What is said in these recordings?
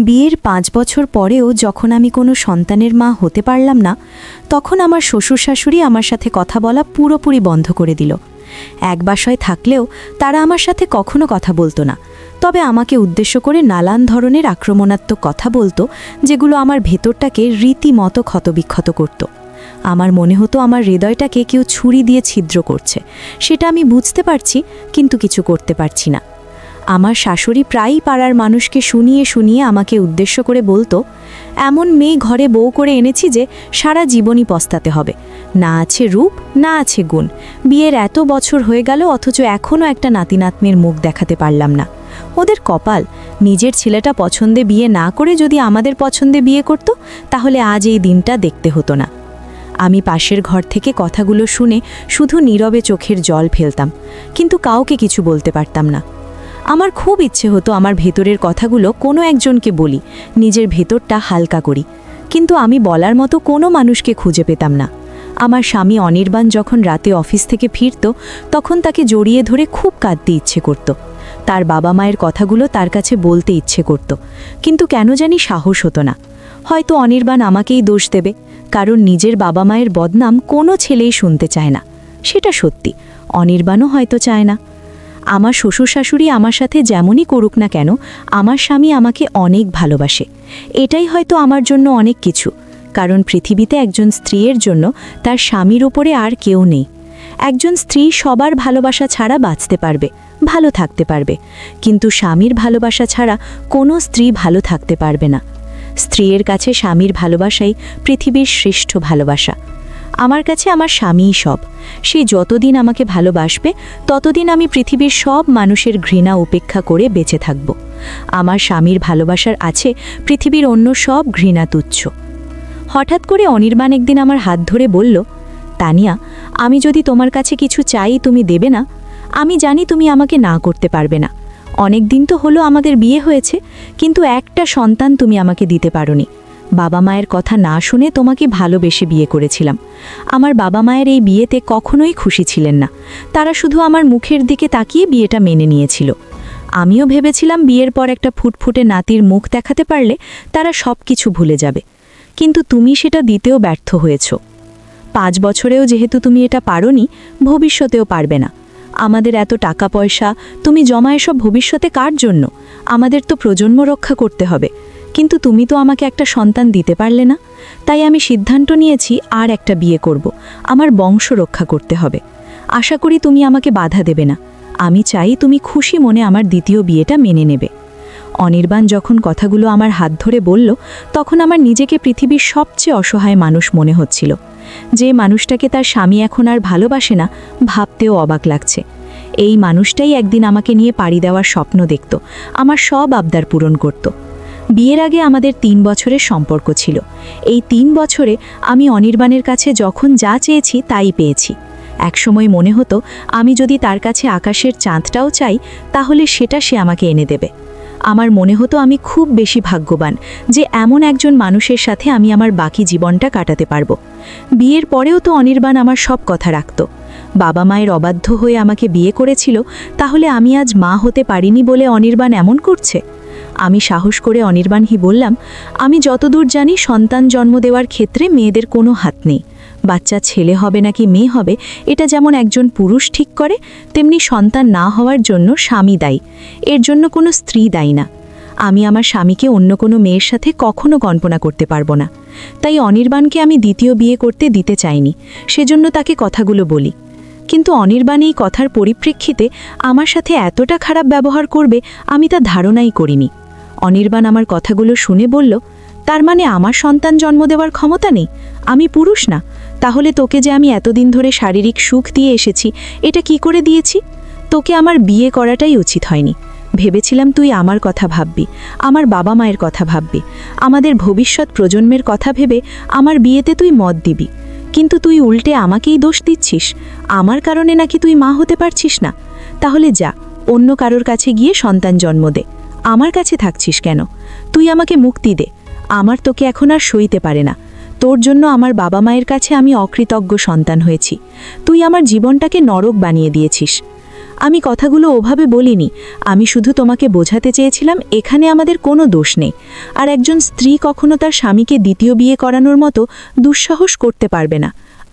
বিয়ের ৫ বছর পরেও যখন আমি কোনো সন্তানের মা হতে পারলাম না, তখন আমার শ্বশুর শাশুড়ি আমার সাথে কথা বলা পুরোপুরি বন্ধ করে দিল। এক বাসায় থাকলেও তারা আমার সাথে কখনো কথা বলতো না, তবে আমাকে উদ্দেশ্য করে নানান ধরনের আক্রমণাত্মক কথা বলতো, যেগুলো আমার ভেতরটাকে রীতিমতো ক্ষতবিক্ষত করত। আমার মনে হতো আমার হৃদয়টাকে কেউ ছুরি দিয়ে ছিদ্র করছে। সেটা আমি বুঝতে পারছি, কিন্তু কিছু করতে পারছি না। আমার শাশুড়ি প্রায়ই পাড়ার মানুষকে শুনিয়ে শুনিয়ে আমাকে উদ্দেশ্য করে বলতো, এমন মেয়ে ঘরে বউ করে এনেছি যে সারা জীবনই পস্তাতে হবে। না আছে রূপ, না আছে গুণ। বিয়ের এত বছর হয়ে গেল, অথচ এখনও একটা নাতি নাতনির মুখ দেখাতে পারলাম না। ওদের কপাল, নিজের ছেলেটা পছন্দে বিয়ে না করে যদি আমাদের পছন্দে বিয়ে করত, তাহলে আজ এই দিনটা দেখতে হতো না। আমি পাশের ঘর থেকে কথাগুলো শুনে শুধু নীরবে চোখের জল ফেলতাম, কিন্তু কাউকে কিছু বলতে পারতাম না। আমার খুব ইচ্ছে হতো আমার ভেতরের কথাগুলো কোনো একজনকে বলি, নিজের ভেতরটা হালকা করি, কিন্তু আমি বলার মতো কোনো মানুষকে খুঁজে পেতাম না। আমার স্বামী অনির্বাণ যখন রাতে অফিস থেকে ফিরত, তখন তাকে জড়িয়ে ধরে খুব কাঁদতে ইচ্ছে করত। তার বাবা মায়ের কথাগুলো তার কাছে বলতে ইচ্ছে করত, কিন্তু কেন জানি সাহস হতো না। হয়তো অনির্বাণ আমাকেই দোষ দেবে, কারণ নিজের বাবা মায়ের বদনাম কোনো ছেলেই শুনতে চায় না। সেটা সত্যি, অনির্বাণও হয়তো চায় না। আমার শ্বশুর শাশুড়ি আমার সাথে যেমনই করুক না কেন, আমার স্বামী আমাকে অনেক ভালোবাসে। এটাই হয়তো আমার জন্য অনেক কিছু, কারণ পৃথিবীতে একজন স্ত্রীর জন্য তার স্বামীর ওপরে আর কেউ নেই। একজন স্ত্রী সবার ভালোবাসা ছাড়া বাঁচতে পারবে, ভালো থাকতে পারবে, কিন্তু স্বামীর ভালোবাসা ছাড়া কোনো স্ত্রী ভালো থাকতে পারবে না। স্ত্রীর কাছে স্বামীর ভালোবাসাই পৃথিবীর শ্রেষ্ঠ ভালোবাসা। আমার কাছে আমার স্বামীই সব। সে যতদিন আমাকে ভালোবাসবে, ততদিন আমি পৃথিবীর সব মানুষের ঘৃণা উপেক্ষা করে বেঁচে থাকব। আমার স্বামীর ভালোবাসার আছে পৃথিবীর অন্য সব ঘৃণা তুচ্ছ। হঠাৎ করে অনির্বাণ একদিন আমার হাত ধরে বলল, তানিয়া, আমি যদি তোমার কাছে কিছু চাই তুমি দেবে না? আমি জানি তুমি আমাকে না করতে পারবে না। অনেক দিন তো হলো আমাদের বিয়ে হয়েছে, কিন্তু একটা সন্তান তুমি আমাকে দিতে পারোনি। বাবা মায়ের কথা না শুনে তোমাকে ভালোবেসে বিয়ে করেছিলাম। আমার বাবা মায়ের এই বিয়েতে কখনোই খুশি ছিলেন না। তারা শুধু আমার মুখের দিকে তাকিয়ে বিয়েটা মেনে নিয়েছিল। আমিও ভেবেছিলাম বিয়ের পর একটা ফুটফুটে নাতির মুখ দেখাতে পারলে তারা সব কিছু ভুলে যাবে, কিন্তু তুমি সেটা দিতেও ব্যর্থ হয়েছ। 5 বছরেও যেহেতু তুমি এটা পারোনি, ভবিষ্যতেও পারবে না। আমাদের এত টাকা পয়সা তুমি জমা, এসব ভবিষ্যতে কার জন্য? আমাদের তো প্রজন্ম রক্ষা করতে হবে, কিন্তু তুমি তো আমাকে একটা সন্তান দিতে পারলে না। তাই আমি সিদ্ধান্ত নিয়েছি আর একটা বিয়ে করব। আমার বংশ রক্ষা করতে হবে। আশা করি তুমি আমাকে বাধা দেবে না। আমি চাই তুমি খুশি মনে আমার দ্বিতীয় বিয়েটা মেনে নেবে। অনির্বাণ যখন কথাগুলো আমার হাত ধরে বলল, তখন আমার নিজেকে পৃথিবীর সবচেয়ে অসহায় মানুষ মনে হচ্ছিল। যে মানুষটাকে তার স্বামী এখন আর ভালোবাসে না, ভাবতেও অবাক লাগছে। এই মানুষটাই একদিন আমাকে নিয়ে পাড়ি দেওয়ার স্বপ্ন দেখত, আমার সব আবদার পূরণ করত। বিয়ের আগে আমাদের 3 বছরের সম্পর্ক ছিল। এই 3 বছরে আমি অনির্বাণের কাছে যখন যা চেয়েছি তাই পেয়েছি। একসময় মনে হতো আমি যদি তার কাছে আকাশের চাঁদটাও চাই, তাহলে সেটা সে আমাকে এনে দেবে। আমার মনে হতো আমি খুব বেশি ভাগ্যবান যে এমন একজন মানুষের সাথে আমি আমার বাকি জীবনটা কাটাতে পারবো। বিয়ের পরেও তো অনির্বাণ আমার সব কথা রাখত। বাবা মায়ের অবাধ্য হয়ে আমাকে বিয়ে করেছিল, তাহলে আমি আজ মা হতে পারিনি বলে অনির্বাণ এমন করছে? আমি সাহস করে অনির্বাণহি বললাম, আমি যতদূর জানি সন্তান জন্ম দেওয়ার ক্ষেত্রে মেয়েদের কোনো হাত নেই। বাচ্চা ছেলে হবে নাকি মেয়ে হবে, এটা যেমন একজন পুরুষ ঠিক করে, তেমনি সন্তান না হওয়ার জন্য স্বামী দায়ী। এর জন্য কোনো স্ত্রী দায়ী না। আমি আমার স্বামীকে অন্য কোনো মেয়ের সাথে কখনো কল্পনা করতে পারবো না। তাই অনির্বাণকে আমি দ্বিতীয় বিয়ে করতে দিতে চাইনি, সেজন্য তাকে কথাগুলো বলি। কিন্তু অনির্বাণ এই কথার পরিপ্রেক্ষিতে আমার সাথে এতটা খারাপ ব্যবহার করবে আমি তা ধারণাই করিনি। অনির্বাণ আমার কথাগুলো শুনে বলল, তার মানে আমার সন্তান জন্ম দেওয়ার ক্ষমতা নেই? আমি পুরুষ না? তাহলে তোকে যে আমি এতদিন ধরে শারীরিক সুখ দিয়ে এসেছি, এটা কি করে দিয়েছি? তোকে আমার বিয়ে করাটাই উচিত হয়নি। ভেবেছিলাম তুই আমার কথা ভাববি, আমার বাবা মায়ের কথা ভাববি, আমাদের ভবিষ্যৎ প্রজন্মের কথা ভেবে আমার বিয়েতে তুই মত দিবি। কিন্তু তুই উল্টে আমাকেই দোষ দিচ্ছিস। আমার কারণে নাকি তুই মা হতে পারছিস না? তাহলে যা, অন্য কারোর কাছে গিয়ে সন্তান জন্ম দে। আমার কাছে থাকছিস কেন? তুই আমাকে মুক্তি দে। আমার তোকে এখন আর সইতে পারে না। তোর জন্য আমার বাবা মায়ের কাছে আমি অকৃতজ্ঞ সন্তান হয়েছি। তুই আমার জীবনটাকে নরক বানিয়ে দিয়েছিস। আমি কথাগুলো ওভাবে বলিনি, আমি শুধু তোমাকে বোঝাতে চেয়েছিলাম এখানে আমাদের কোনো দোষ নেই, আর একজন স্ত্রী কখনো তার স্বামীকে দ্বিতীয় বিয়ে করানোর মতো দুঃসাহস করতে পারবে না,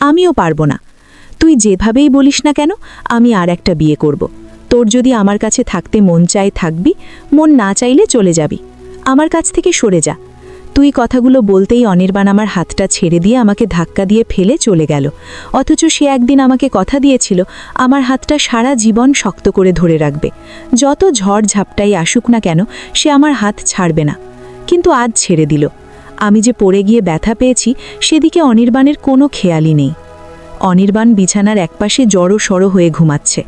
আমিও পারবো না। তুই যেভাবেই বলিস না কেন, আমি আর একটা বিয়ে করব। তোর যদি আমার কাছে থাকতে মন চায় থাকবি, মন না চাইলে চলে যাবি, আমার কাছ থেকে সরে যা। তুই কথাগুলো বলতেই অনির্বাণ আমার হাতটা ছেড়ে দিয়ে আমাকে ধাক্কা দিয়ে ফেলে চলে গেল, অথচ সে একদিন আমাকে কথা দিয়েছিল আমার হাতটা সারা জীবন শক্ত করে ধরে রাখবে, যত ঝড় ঝাপটাই আসুক না কেন সে আমার হাত ছাড়বে না। কিন্তু আজ ছেড়ে দিল। আমি যে পড়ে গিয়ে ব্যথা পেয়েছি সেদিকে অনির্বাণের কোনো খেয়ালই নেই। অনির্বাণ বিছানার একপাশে জড়ো-সড়ো হয়ে ঘুমাচ্ছে,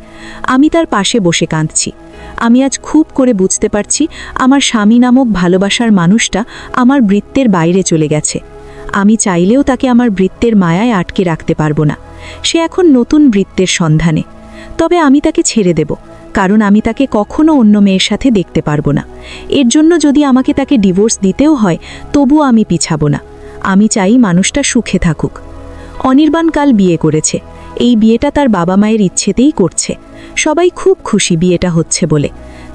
আমি তার পাশে বসে কাঁদছি। আমি আজ খুব করে বুঝতে পারছি আমার স্বামী নামক ভালোবাসার মানুষটা আমার বৃত্তের বাইরে চলে গেছে। আমি চাইলেও তাকে আমার বৃত্তের মায়ায় আটকে রাখতে পারবো না। সে এখন নতুন বৃত্তের সন্ধানে। তবে আমি তাকে ছেড়ে দেব, কারণ আমি তাকে কখনো অন্য মেয়ের সাথে দেখতে পারবো না। এর জন্য যদি আমাকে তাকে ডিভোর্স দিতেও হয় তবুও আমি পিছাবো না। আমি চাই মানুষটা সুখে থাকুক। অনির্বাণ কাল বিয়ে করেছে, এই বিয়েটা তার বাবা মায়ের ইচ্ছেতেই করছে। সবাই খুব খুশি বিয়েটা হচ্ছে বলে।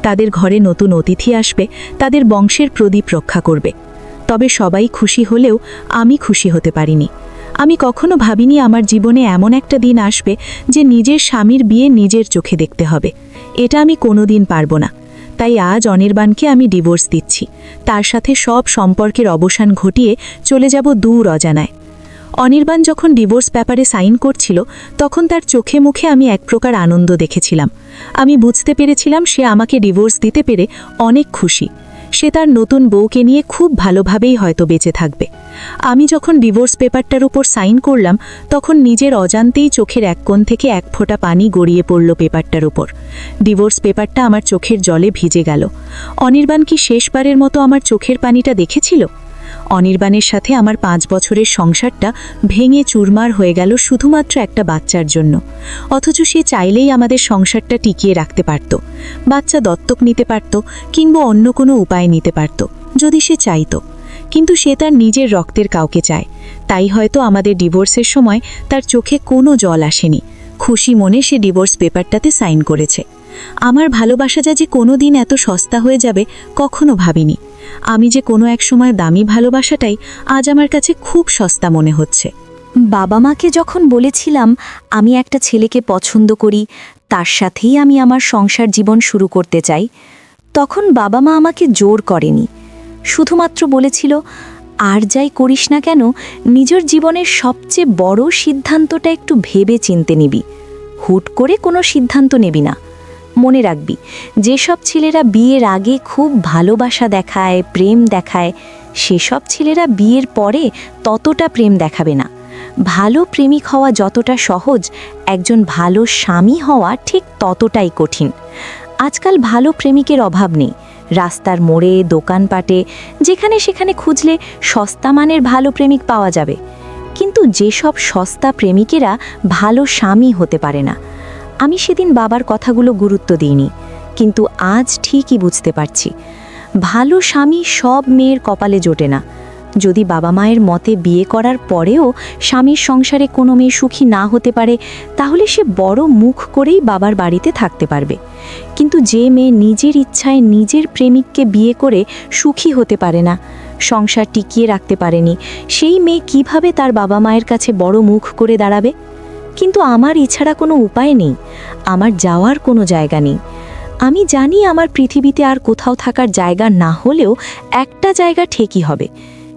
তাদের ঘরে নতুন অতিথি আসবে, তাদের বংশের প্রদীপ রক্ষা করবে। তবে সবাই খুশি হলেও আমি খুশি হতে পারিনি। আমি কখনো ভাবিনি আমার জীবনে এমন একটা দিন আসবে যে নিজের স্বামীর বিয়ে নিজের চোখে দেখতে হবে। এটা আমি কোনোদিন পারবো না। তাই আজ অনির্বাণকে আমি ডিভোর্স দিচ্ছি। তার সাথে সব সম্পর্কের অবসান ঘটিয়ে চলে যাব দূর অজানায়। অনির্বাণ যখন ডিভোর্স পেপারে সাইন করছিল তখন তার চোখে মুখে আমি এক প্রকার আনন্দ দেখেছিলাম। আমি বুঝতে পেরেছিলাম সে আমাকে ডিভোর্স দিতে পেরে অনেক খুশি। সে তার নতুন বউকে নিয়ে খুব ভালোভাবেই হয়তো বেঁচে থাকবে। আমি যখন ডিভোর্স পেপারটার উপর সাইন করলাম তখন নিজের অজান্তেই চোখের এক কোণ থেকে এক ফোঁটা পানি গড়িয়ে পড়ল পেপারটার উপর। ডিভোর্স পেপারটা আমার চোখের জলে ভিজে গেল। অনির্বাণ কি শেষবারের মতো আমার চোখের পানিটা দেখেছিল? অনির্বাণের সাথে আমার 5 বছরের সংসারটা ভেঙে চুরমার হয়ে গেল শুধুমাত্র একটা বাচ্চার জন্য। অথচ সে চাইলেই আমাদের সংসারটা টিকিয়ে রাখতে পারত। বাচ্চা দত্তক নিতে পারত, কিংবা অন্য কোনো উপায় নিতে পারত, যদি সে চাইতো। কিন্তু সে তার নিজের রক্তের কাউকে চায়। তাই হয়তো আমাদের ডিভোর্সের সময় তার চোখে কোনো জল আসেনি। খুশি মনে সে ডিভোর্স পেপারটাতে সাইন করেছে। আমার ভালোবাসা যে কোনো দিন এত সস্তা হয়ে যাবে কখনো ভাবিনি। আমি যে কোনো এক সময় দামি ভালোবাসাটাই আজ আমার কাছে খুব সস্তা মনে হচ্ছে। বাবা মাকে যখন বলেছিলাম আমি একটা ছেলেকে পছন্দ করি, তার সাথেই আমি আমার সংসার জীবন শুরু করতে চাই, তখন বাবা মা আমাকে জোর করেনি। শুধুমাত্র বলেছিল, আর যাই করিস না কেন নিজের জীবনের সবচেয়ে বড় সিদ্ধান্তটা একটু ভেবে চিনতে নিবি, হুট করে কোনো সিদ্ধান্ত নেবি না। মনে রাখবি, যেসব ছেলেরা বিয়ের আগে খুব ভালোবাসা দেখায়, প্রেম দেখায়, সেসব ছেলেরা বিয়ের পরে ততটা প্রেম দেখাবে না। ভালো প্রেমিক হওয়া যতটা সহজ, একজন ভালো স্বামী হওয়া ঠিক ততটাই কঠিন। আজকাল ভালো প্রেমিকের অভাব নেই। রাস্তার মোড়ে, দোকানপাটে, যেখানে সেখানে খুঁজলে সস্তা মানের ভালো প্রেমিক পাওয়া যাবে। কিন্তু যেসব সস্তা প্রেমিকেরা ভালো স্বামী হতে পারে না। আমি সেদিন বাবার কথাগুলো গুরুত্ব দিইনি, কিন্তু আজ ঠিকই বুঝতে পারছি ভালো স্বামী সব মেয়ের কপালে জোটে না। যদি বাবা মায়ের মতে বিয়ে করার পরেও স্বামীর সংসারে কোনো মেয়ে সুখী না হতে পারে, তাহলে সে বড় মুখ করেই বাবার বাড়িতে থাকতে পারবে। কিন্তু যে মেয়ে নিজের ইচ্ছায় নিজের প্রেমিককে বিয়ে করে সুখী হতে পারে না, সংসার টিকিয়ে রাখতে পারেনি, সেই মেয়ে কিভাবে তার বাবা মায়ের কাছে বড় মুখ করে দাঁড়াবে? কিন্তু আমার এছাড়া কোনো উপায় নেই, আমার যাওয়ার কোনো জায়গা নেই। আমি জানি আমার পৃথিবীতে আর কোথাও থাকার জায়গা না হলেও একটা জায়গা ঠিকই হবে,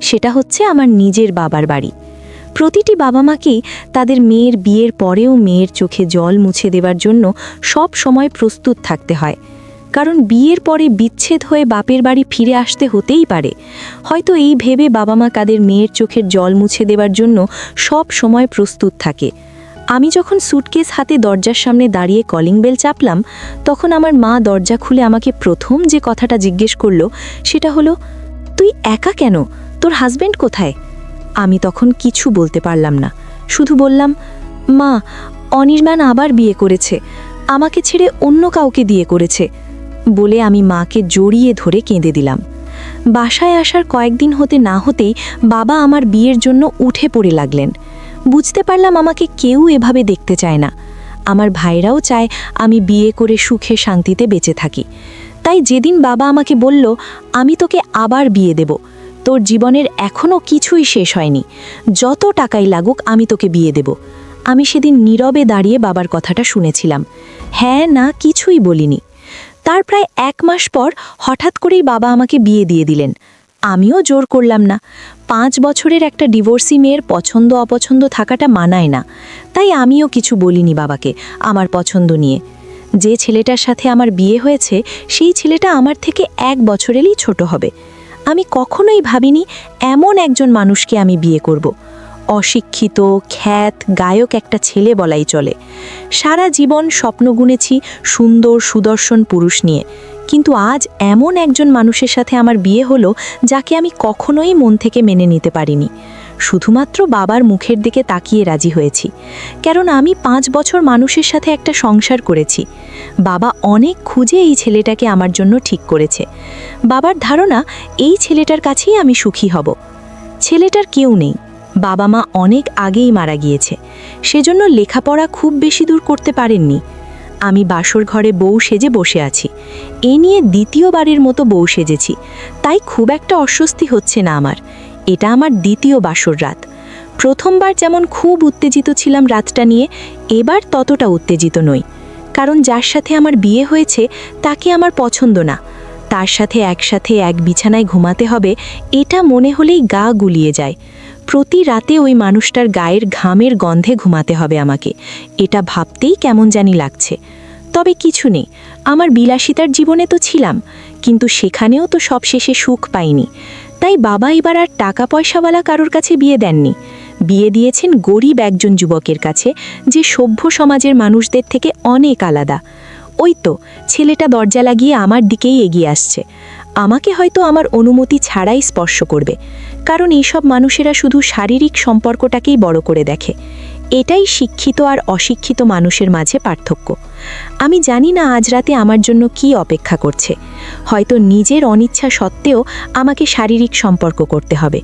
সেটা হচ্ছে আমার নিজের বাবার বাড়ি। প্রতিটি বাবা মাকেই তাদের মেয়ের বিয়ের পরেও মেয়ের চোখে জল মুছে দেওয়ার জন্য সব সময় প্রস্তুত থাকতে হয়। কারণ বিয়ের পরে বিচ্ছেদ হয়ে বাপের বাড়ি ফিরে আসতে হতেই পারে। হয়তো এই ভেবে বাবা মা তাদের মেয়ের চোখের জল মুছে দেওয়ার জন্য সব সময় প্রস্তুত থাকে। আমি যখন সুটকেস হাতে দরজার সামনে দাঁড়িয়ে কলিং বেল চাপলাম, তখন আমার মা দরজা খুলে আমাকে প্রথম যে কথাটা জিজ্ঞেস করলো সেটা হলো, তুই একা কেন, তোর হাজব্যান্ড কোথায়? আমি তখন কিছু বলতে পারলাম না, শুধু বললাম, মা, অনির্বাণ আবার বিয়ে করেছে, আমাকে ছেড়ে অন্য কাউকে দিয়ে করেছে বলে আমি মাকে জড়িয়ে ধরে কেঁদে দিলাম। বাসায় আসার কয়েকদিন হতে না হতেই বাবা আমার বিয়ের জন্য উঠে পড়ে লাগলেন। বুঝতে পারলাম আমাকে কেউ এভাবে দেখতে চায় না। আমার ভাইরাও চায় আমি বিয়ে করে সুখে শান্তিতে বেঁচে থাকি। তাই যেদিন বাবা আমাকে বলল, আমি তোকে আবার বিয়ে দেব, তোর জীবনের এখনও কিছুই শেষ হয়নি, যত টাকাই লাগুক আমি তোকে বিয়ে দেব, আমি সেদিন নীরবে দাঁড়িয়ে বাবার কথাটা শুনেছিলাম। হ্যাঁ না কিছুই বলিনি। তার প্রায় 1 মাস পর হঠাৎ করেই বাবা আমাকে বিয়ে দিয়ে দিলেন। আমিও জোর করলাম না। 5 বছরের একটা ডিভোর্সি মেয়ের পছন্দ অপছন্দ থাকাটা মানায় না, তাই আমিও কিছু বলিনি বাবাকে আমার পছন্দ নিয়ে। যে ছেলেটার সাথে আমার বিয়ে হয়েছে সেই ছেলেটা আমার থেকে 1 বছরেরই ছোট হবে। আমি কখনোই ভাবিনি এমন একজন মানুষকে আমি বিয়ে করব। অশিক্ষিত, খ্যাত, গায়ক একটা ছেলে বলাই চলে। সারা জীবন স্বপ্ন গুনেছি সুন্দর সুদর্শন পুরুষ নিয়ে, কিন্তু আজ এমন একজন মানুষের সাথে আমার বিয়ে হলো যাকে আমি কখনোই মন থেকে মেনে নিতে পারিনি। শুধুমাত্র বাবার মুখের দিকে তাকিয়ে রাজি হয়েছি, কারণ আমি 5 বছর মানুষের সাথে একটা সংসার করেছি। বাবা অনেক খুঁজে এই ছেলেটাকে আমার জন্য ঠিক করেছে। বাবার ধারণা এই ছেলেটার কাছেই আমি সুখী হব। ছেলেটার কেউ নেই, বাবা মা অনেক আগেই মারা গিয়েছে, সেজন্য লেখাপড়া খুব বেশি দূর করতে পারেননি। আমি বাসর ঘরে বউ সেজে বসে আছি। এ নিয়ে দ্বিতীয়বারের মতো বউ সেজেছি, তাই খুব একটা অস্বস্তি হচ্ছে না আমার। এটা আমার দ্বিতীয় বাসর রাত। প্রথমবার যেমন খুব উত্তেজিত ছিলাম রাতটা নিয়ে, এবার ততটা উত্তেজিত নই, কারণ যার সাথে আমার বিয়ে হয়েছে তাকে আমার পছন্দ না। তার সাথে একসাথে এক বিছানায় ঘুমাতে হবে, এটা মনে হলেই গা গুলিয়ে যায়। প্রতি রাতে ওই মানুষটার গায়ের ঘামের গন্ধে ঘুমাতে হবে আমাকে, এটা ভাবতেই কেমন জানি লাগছে। তবে কিছু নেই, আমার বিলাসিতার জীবনে তো ছিলাম, কিন্তু সেখানেও তো সবশেষে সুখ পাইনি। তাই বাবা এবার আর টাকা পয়সাওয়ালা কারোর কাছে বিয়ে দেননি, বিয়ে দিয়েছেন গরিব একজন যুবকের কাছে, যে সভ্য সমাজের মানুষদের থেকে অনেক আলাদা। ওই তো ছেলেটা দরজা লাগিয়ে আমার দিকেই এগিয়ে আসছে। আমাকে হয়তো আমার অনুমতি ছাড়াই স্পর্শ করবে, কারণ এইসব মানুষেরা শুধু শারীরিক সম্পর্কটাকেই বড় করে দেখে। এটাই শিক্ষিত আর অশিক্ষিত মানুষের মাঝে পার্থক্য। আমি জানি না আজ রাতে আমার জন্য কি অপেক্ষা করছে। হয়তো নিজের অনিচ্ছা সত্ত্বেও আমাকে শারীরিক সম্পর্ক করতে হবে।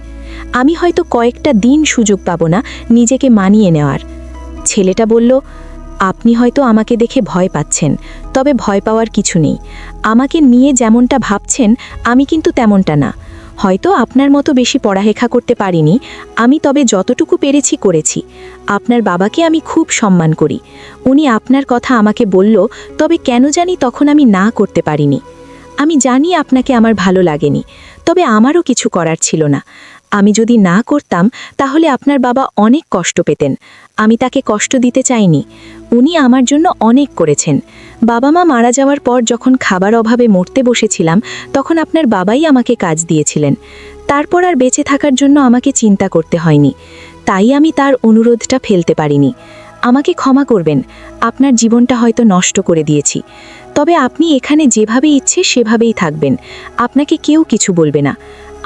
আমি হয়তো কয়েকটা দিন সুযোগ পাব না নিজেকে মানিয়ে নেওয়ার। ছেলেটা বলল, আপনি হয়তো আমাকে দেখে ভয় পাচ্ছেন, তবে ভয় পাওয়ার কিছু নেই। আমাকে নিয়ে যেমনটা ভাবছেন আমি কিন্তু তেমনটা না। হয়তো আপনার মতো বেশি পড়ালেখা করতে পারিনি আমি, তবে যতটুকু পেরেছি করেছি। আপনার বাবাকে আমি খুব সম্মান করি, উনি আপনার কথা আমাকে বলল, তবে কেন জানি তখন আমি না করতে পারিনি। আমি জানি আপনাকে আমার ভালো লাগেনি, তবে আমারও কিছু করার ছিল না। আমি যদি না করতাম তাহলে আপনার বাবা অনেক কষ্ট পেতেন। আমি তাকে কষ্ট দিতে চাইনি। উনি আমার জন্য অনেক করেছেন। বাবা মা মারা যাওয়ার পর যখন খাবার অভাবে মরতে বসেছিলাম, তখন আপনার বাবাই আমাকে কাজ দিয়েছিলেন। তারপর আর বেঁচে থাকার জন্য আমাকে চিন্তা করতে হয়নি, তাই আমি তার অনুরোধটা ফেলতে পারিনি। আমাকে ক্ষমা করবেন, আপনার জীবনটা হয়তো নষ্ট করে দিয়েছি। তবে আপনি এখানে যেভাবে ইচ্ছে সেভাবেই থাকবেন, আপনাকে কেউ কিছু বলবে না।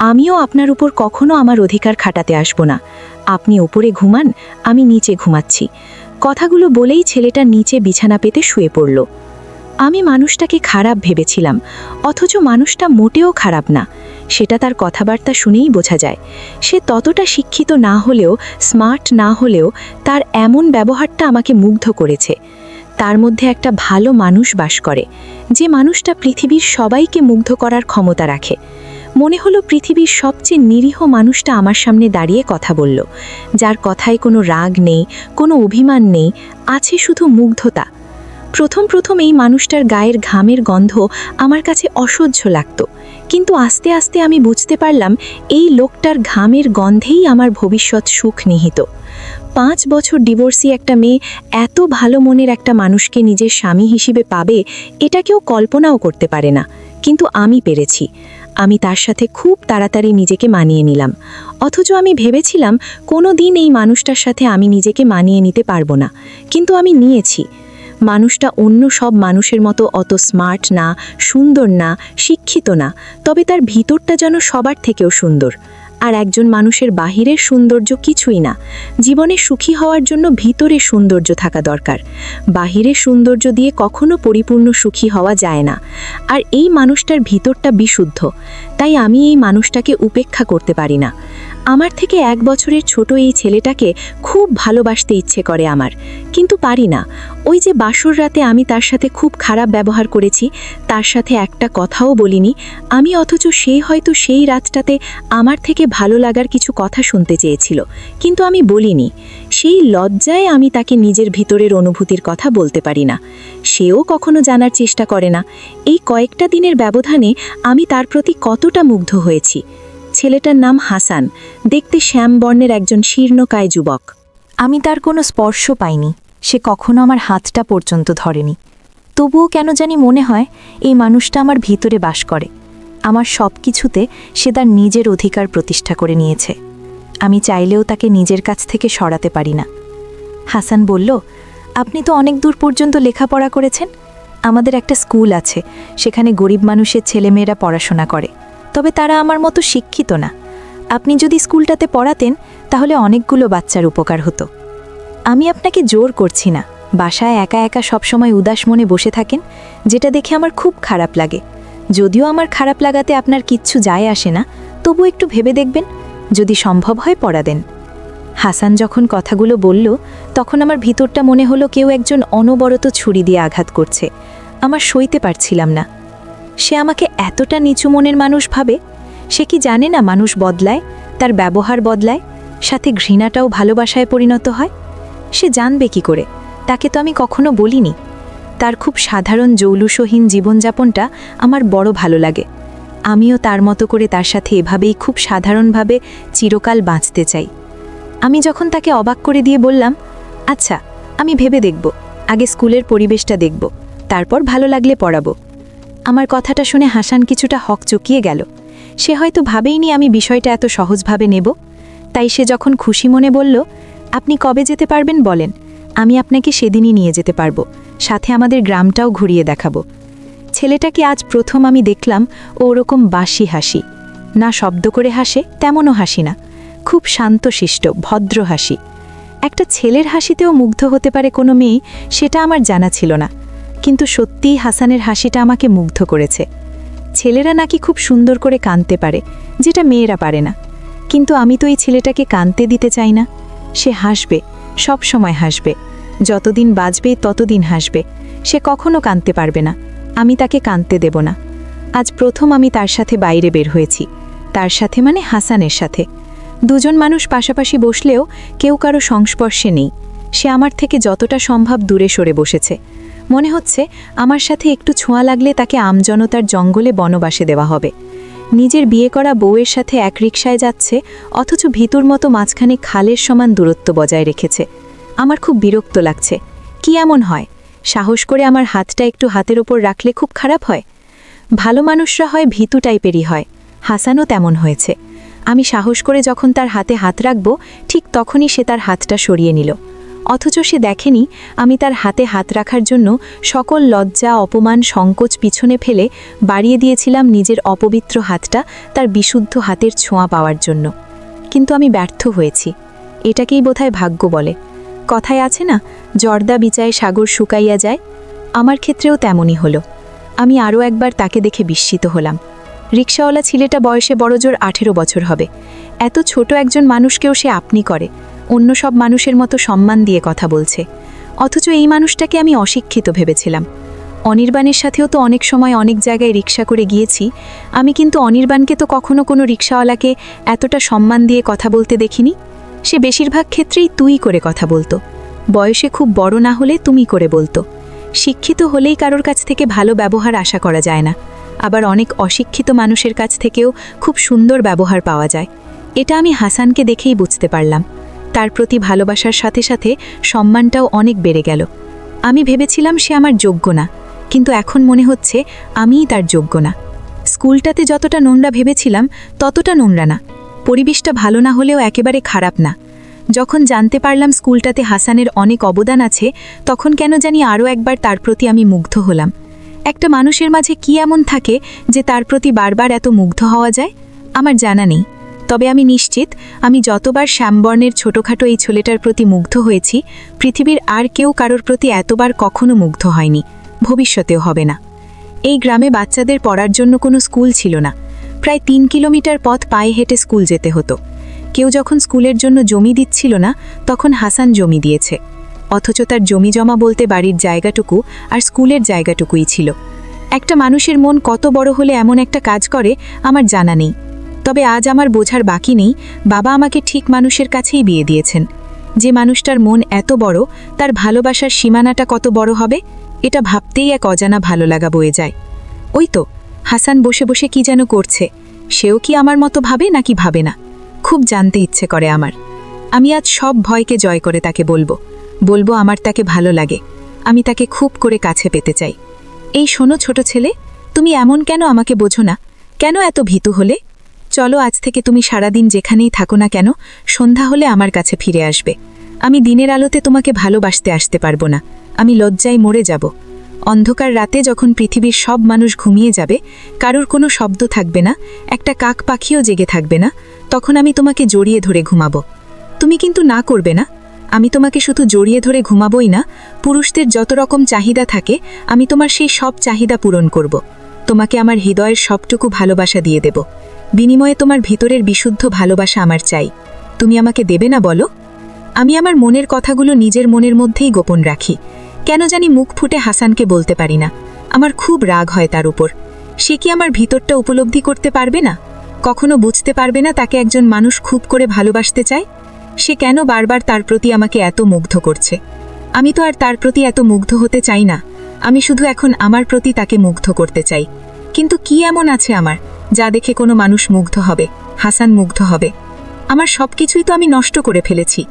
আমিও আপনার উপর কখনো আমার অধিকার খাটাতে আসব না। আপনি উপরে ঘুমান, আমি নিচে ঘুমাচ্ছি। কথাগুলো বলেই ছেলেটা নিচে বিছানা পেতে শুয়ে পড়ল। আমি মানুষটাকে খারাপ ভেবেছিলাম, অথচ মানুষটা মোটেও খারাপ না। সেটা তার কথাবার্তা শুনেই বোঝা যায়। সে ততটা শিক্ষিত না হলেও, স্মার্ট না হলেও, তার এমন ব্যবহারটা আমাকে মুগ্ধ করেছে। তার মধ্যে একটা ভালো মানুষ বাস করে, যে মানুষটা পৃথিবীর সবাইকে মুগ্ধ করার ক্ষমতা রাখে। মনে হলো পৃথিবীর সবচেয়ে নিরীহ মানুষটা আমার সামনে দাঁড়িয়ে কথা বলল, যার কথায় কোনো রাগ নেই, কোনো অভিমান নেই, আছে শুধু মুগ্ধতা। প্রথম এই মানুষটার গায়ের ঘামের গন্ধ আমার কাছে অসহ্য লাগতো, কিন্তু আস্তে আস্তে আমি বুঝতে পারলাম এই লোকটার ঘামের গন্ধেই আমার ভবিষ্যৎ সুখ নিহিত। 5 বছর ডিভোর্সি একটা মেয়ে এত ভালো মনের একটা মানুষকে নিজের স্বামী হিসেবে পাবে, এটা কেউ কল্পনাও করতে পারে না, কিন্তু আমি পেরেছি। আমি তার সাথে খুব তাড়াতাড়ি নিজেকে মানিয়ে নিলাম, অথচ আমি ভেবেছিলাম কোনো দিন এই মানুষটার সাথে আমি নিজেকে মানিয়ে নিতে পারবো না, কিন্তু আমি নিয়েছি। মানুষটা অন্য সব মানুষের মতো অত স্মার্ট না, সুন্দর না, শিক্ষিত না, তবে তার ভিতরটা যেন সবার থেকেও সুন্দর। আর একজন মানুষের বাহিরের সৌন্দর্য কিছুই না। জীবনে সুখী হওয়ার জন্য ভিতরে সৌন্দর্য থাকা দরকার। বাহিরের সৌন্দর্য দিয়ে কখনো পরিপূর্ণ সুখী হওয়া যায় না। আর এই মানুষটার ভিতরটা বিশুদ্ধ, তাই আমি এই মানুষটাকে উপেক্ষা করতে পারি না। আমার থেকে 1 বছরের ছোট এই ছেলেটাকে খুব ভালোবাসতে ইচ্ছে করে আমার, কিন্তু পারি না। ওই যে বাসর রাতে আমি তার সাথে খুব খারাপ ব্যবহার করেছি, তার সাথে একটা কথাও বলিনি আমি, অথচ সেই হয়তো সেই রাতটাতে আমার থেকে ভালো লাগার কিছু কথা শুনতে চেয়েছিল, কিন্তু আমি বলিনি। সেই লজ্জায় আমি তাকে নিজের ভিতরের অনুভূতির কথা বলতে পারি না। সেও কখনো জানার চেষ্টা করে না এই কয়েকটা দিনের ব্যবধানে আমি তার প্রতি কতটা মুগ্ধ হয়েছি। ছেলেটার নাম হাসান, দেখতে শ্যামবর্ণের একজন শীর্ণকায় যুবক। আমি তার কোনো স্পর্শ পাইনি, সে কখনো আমার হাতটা পর্যন্ত ধরেনি। তবুও কেন জানি মনে হয় এই মানুষটা আমার ভিতরে বাস করে। আমার সব কিছুতে সে তার নিজের অধিকার প্রতিষ্ঠা করে নিয়েছে। আমি চাইলেও তাকে নিজের কাছ থেকে সরাতে পারি না। হাসান বলল, আপনি তো অনেক দূর পর্যন্ত লেখাপড়া করেছেন। আমাদের একটা স্কুল আছে, সেখানে গরিব মানুষের ছেলেমেয়েরা পড়াশোনা করে, তবে তারা আমার মতো শিক্ষিত না। আপনি যদি স্কুলটাতে পড়াতেন তাহলে অনেকগুলো বাচ্চার উপকার হতো। আমি আপনাকে জোর করছি না, বাসায় একা একা সবসময় উদাস মনে বসে থাকেন, যেটা দেখে আমার খুব খারাপ লাগে। যদিও আমার খারাপ লাগাতে আপনার কিচ্ছু যায় আসে না, তবু একটু ভেবে দেখবেন, যদি সম্ভব হয় পড়া দেন। হাসান যখন কথাগুলো বলল তখন আমার ভিতরটা মনে হলো কেউ একজন অনবরত ছুরি দিয়ে আঘাত করছে। আমার সইতে পারছিলাম না। সে আমাকে এতটা নিচু মনের মানুষ ভাবে। সে কি জানে না মানুষ বদলায়, তার ব্যবহার বদলায়, সাথে ঘৃণাটাও ভালোবাসায় পরিণত হয়? সে জানবে কি করে? তাকে তো আমি কখনো বলিনি। তার খুব সাধারণ জৌলুসহীন জীবনযাপনটা আমার বড় ভালো লাগে। আমিও তার মতো করে তার সাথে এভাবেই খুব সাধারণভাবে চিরকাল বাঁচতে চাই। আমি যখন তাকে অবাক করে দিয়ে বললাম, আচ্ছা আমি ভেবে দেখব, আগে স্কুলের পরিবেশটা দেখব, তারপর ভালো লাগলে পড়াবো। আমার কথাটা শুনে হাসান কিছুটা হকচকিয়ে গেল। সে হয়তো ভাবেইনি আমি বিষয়টা এত সহজভাবে নেব। তাই সে যখন খুশি মনে বলল, আপনি কবে যেতে পারবেন বলেন, আমি আপনাকে সেদিনই নিয়ে যেতে পারবো, সাথে আমাদের গ্রামটাও ঘুরিয়ে দেখাবো। ছেলেটাকে আজ প্রথম আমি দেখলাম ও ওরকম বাসি হাসি, না শব্দ করে হাসে তেমনও হাসি না, খুব শান্তশিষ্ট ভদ্র হাসি। একটা ছেলের হাসিতেও মুগ্ধ হতে পারে কোনো মেয়ে, সেটা আমার জানা ছিল না, কিন্তু সত্যিই হাসানের হাসিটা আমাকে মুগ্ধ করেছে। ছেলেরা নাকি খুব সুন্দর করে কাঁদতে পারে, যেটা মেয়েরা পারে না, কিন্তু আমি তো এই ছেলেটাকে কাঁদতে দিতে চাই না। সে হাসবে, সব সময় হাসবে, যতদিন বাঁচবে ততদিন হাসবে। সে কখনো কাঁদতে পারবে না, আমি তাকে কাঁদতে দেব না। আজ প্রথম আমি তার সাথে বাইরে বের হয়েছি, তার সাথে মানে হাসানের সাথে। দুজন মানুষ পাশাপাশি বসলেও কেউ কারো সংস্পর্শে নেই। সে আমার থেকে যতটা সম্ভব দূরে সরে বসেছে। মনে হচ্ছে আমার সাথে একটু ছোঁয়া লাগলে তাকে আমজনতার জঙ্গলে বনবাসে দেওয়া হবে। নিজের বিয়ে করা বউয়ের সাথে এক রিকশায় যাচ্ছে, অথচ ভিতর মতো মাঝখানে খালের সমান দূরত্ব বজায় রেখেছে। আমার খুব বিরক্ত লাগছে। কি এমন হয়? সাহস করে আমার হাতটা একটু হাতের ওপর রাখলে খুব খারাপ হয়? ভালো মানুষরা হয় ভীতু টাইপেরই হয়, হাসানও তেমন হয়েছে। আমি সাহস করে যখন তার হাতে হাত রাখব, ঠিক তখনই সে তার হাতটা সরিয়ে নিল। অথচ সে দেখেনি আমি তার হাতে হাত রাখার জন্য সকল লজ্জা অপমান সংকোচ পিছনে ফেলে বাড়িয়ে দিয়েছিলাম নিজের অপবিত্র হাতটা তার বিশুদ্ধ হাতের ছোঁয়া পাওয়ার জন্য। কিন্তু আমি ব্যর্থ হয়েছি। এটাকেই বোধহয় ভাগ্য বলে। কথায় আছে না, জর্দা বিচায় সাগর শুকাইয়া যায়? আমার ক্ষেত্রেও তেমনই হলো। আমি আরও একবার তাকে দেখে বিস্মিত হলাম। রিকশাওয়ালা ছেলেটা বয়সে বড়জোর 18 বছর হবে। এত ছোট একজন মানুষকেও সে আপনি করে, অন্য সব মানুষের মতো সম্মান দিয়ে কথা বলছে। অথচ এই মানুষটাকে আমি অশিক্ষিত ভেবেছিলাম। অনির্বাণের সাথেও তো অনেক সময় অনেক জায়গায় রিকশা করে গিয়েছি, আমি কিন্তু অনির্বাণকে তো কখনো কোনো রিকশাওয়ালাকে এতটা সম্মান দিয়ে কথা বলতে দেখিনি। সে বেশিরভাগ ক্ষেত্রেই তুই করে কথা বলতো, বয়সে খুব বড় না হলে তুমি করে বলতো। শিক্ষিত হলেই কারোর কাছ থেকে ভালো ব্যবহার আশা করা যায় না, আবার অনেক অশিক্ষিত মানুষের কাছ থেকেও খুব সুন্দর ব্যবহার পাওয়া যায়। এটা আমি হাসানকে দেখেই বুঝতে পারলাম। তার প্রতি ভালোবাসার সাথে সাথে সম্মানটাও অনেক বেড়ে গেল। আমি ভেবেছিলাম সে আমার যোগ্য না, কিন্তু এখন মনে হচ্ছে আমিই তার যোগ্য না। স্কুলটাতে যতটা নোংরা ভেবেছিলাম ততটা নোংরা না, পরিবেশটা ভালো না হলেও একেবারে খারাপ না। যখন জানতে পারলাম স্কুলটাতে হাসানের অনেক অবদান আছে, তখন কেন জানি আরও একবার তার প্রতি আমি মুগ্ধ হলাম। একটা মানুষের মাঝে কি এমন থাকে যে তার প্রতি বারবার এত মুগ্ধ হওয়া যায়? আমার জানা নেই, তবে আমি নিশ্চিত আমি যতবার শ্যামবর্ণের ছোটোখাটো এই ছেলেটার প্রতি মুগ্ধ হয়েছি, পৃথিবীর আর কেউ কারোর প্রতি এতবার কখনো মুগ্ধ হয়নি, ভবিষ্যতেও হবে না। এই গ্রামে বাচ্চাদের পড়ার জন্য কোনো স্কুল ছিল না। প্রায় 3 কিলোমিটার পথ পায়ে হেঁটে স্কুল যেতে হতো। কেউ যখন স্কুলের জন্য জমি দিচ্ছিল না তখন হাসান জমি দিয়েছে, অথচ তার জমি জমা বলতে বাড়ির জায়গাটুকু আর স্কুলের জায়গাটুকুই ছিল। একটা মানুষের মন কত বড় হলে এমন একটা কাজ করে আমার জানা নেই, তবে আজ আমার বোঝার বাকি নেই বাবা আমাকে ঠিক মানুষের কাছেই বিয়ে দিয়েছেন। যে মানুষটার মন এত বড়, তার ভালোবাসার সীমানাটা কত বড় হবে এটা ভাবতেই এক অজানা ভালো লাগা বয়ে যায়। ওই তো হাসান বসে বসে কি যেন করছে, সেও কি আমার মতো ভাবে নাকি ভাবে না, খুব জানতে ইচ্ছে করে আমার। আমি আজ সব ভয়কে জয় করে তাকে বলবো আমার তাকে ভালো লাগে, আমি তাকে খুব করে কাছে পেতে চাই। এই শোনো ছোট ছেলে, তুমি এমন কেন আমাকে বোঝো না? কেন এত ভীতু হলে? চলো আজ থেকে তুমি সারাদিন যেখানেই থাকো না কেন, সন্ধ্যা হলে আমার কাছে ফিরে আসবে। আমি দিনের আলোতে তোমাকে ভালোবাসতে আসতে পারবো না, আমি লজ্জায় মরে যাব। অন্ধকার রাতে যখন পৃথিবীর সব মানুষ ঘুমিয়ে যাবে, কারোর কোনো শব্দ থাকবে না, একটা কাক পাখিও জেগে থাকবে না, তখন আমি তোমাকে জড়িয়ে ধরে ঘুমাবো। তুমি কিন্তু না করবে না? আমি তোমাকে শুধু জড়িয়ে ধরে ঘুমাবই না, পুরুষদের যত রকম চাহিদা থাকে আমি তোমার সেই সব চাহিদা পূরণ করব। তোমাকে আমার হৃদয়ের সবটুকু ভালোবাসা দিয়ে দেব, বিনিময়ে তোমার ভিতরের বিশুদ্ধ ভালোবাসা আমার চাই। তুমি আমাকে দেবে না বলো? আমি আমার মনের কথাগুলো নিজের মনের মধ্যেই গোপন রাখি, কেন জানি মুখ ফুটে হাসানকে বলতে পারি না। আমার খুব রাগ হয় তার উপর। সে কি আমার ভিতরটা উপলব্ধি করতে পারবে না? কখনো বুঝতে পারবে না তাকে একজন মানুষ খুব করে ভালোবাসতে চায়? সে কেন বারবার তার প্রতি আমাকে এত মুগ্ধ করছে? আমি তো আর তার প্রতি এত মুগ্ধ হতে চাই না, আমি শুধু এখন আমার প্রতি তাকে মুগ্ধ করতে চাই। কিন্তু কি এমন আছে আমার যা দেখে কোনো মানুষ মুগ্ধ হবে, হাসান মুগ্ধ হবে? আমার সব কিছুই তো আমি নষ্ট করে ফেলেছি,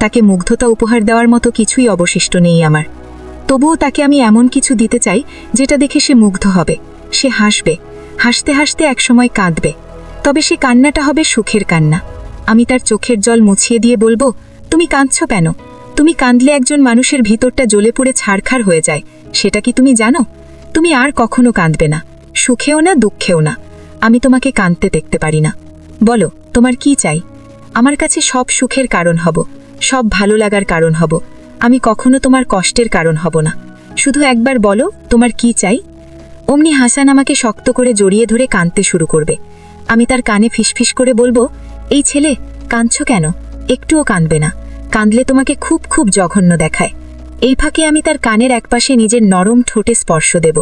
তাকে মুগ্ধতা উপহার দেওয়ার মতো কিছুই অবশিষ্ট নেই আমার। তবুও তাকে আমি এমন কিছু দিতে চাই যেটা দেখে সে মুগ্ধ হবে, সে হাসবে, হাসতে হাসতে একসময় কাঁদবে, তবে সে কান্নাটা হবে সুখের কান্না। আমি তার চোখের জল মুছিয়ে দিয়ে বলবো, তুমি কাঁদছো কেন? তুমি কাঁদলে একজন মানুষের ভিতরটা জ্বলে পুড়ে ছারখার হয়ে যায়, সেটা কি তুমি জানো? তুমি আর কখনো কাঁদবে না, সুখেও না দুঃখেও না। আমি তোমাকে কাঁদতে দেখতে পারি না। বলো তোমার কি চাই? আমার কাছে সব সুখের কারণ হব, সব ভালো লাগার কারণ হব, আমি কখনো তোমার কষ্টের কারণ হব না। শুধু একবার বলো তোমার কি চাই। অমনি হাসান আমাকে শক্ত করে জড়িয়ে ধরে কাঁদতে শুরু করবে। আমি তার কানে ফিসফিস করে বলবো, এই ছেলে কাঁদছো কেন? একটুও কাঁদবে না, কাঁদলে তোমাকে খুব খুব জঘন্য দেখায়। এই ফাঁকে আমি তার কানের একপাশে নিজের নরম ঠোঁটে স্পর্শ দেব।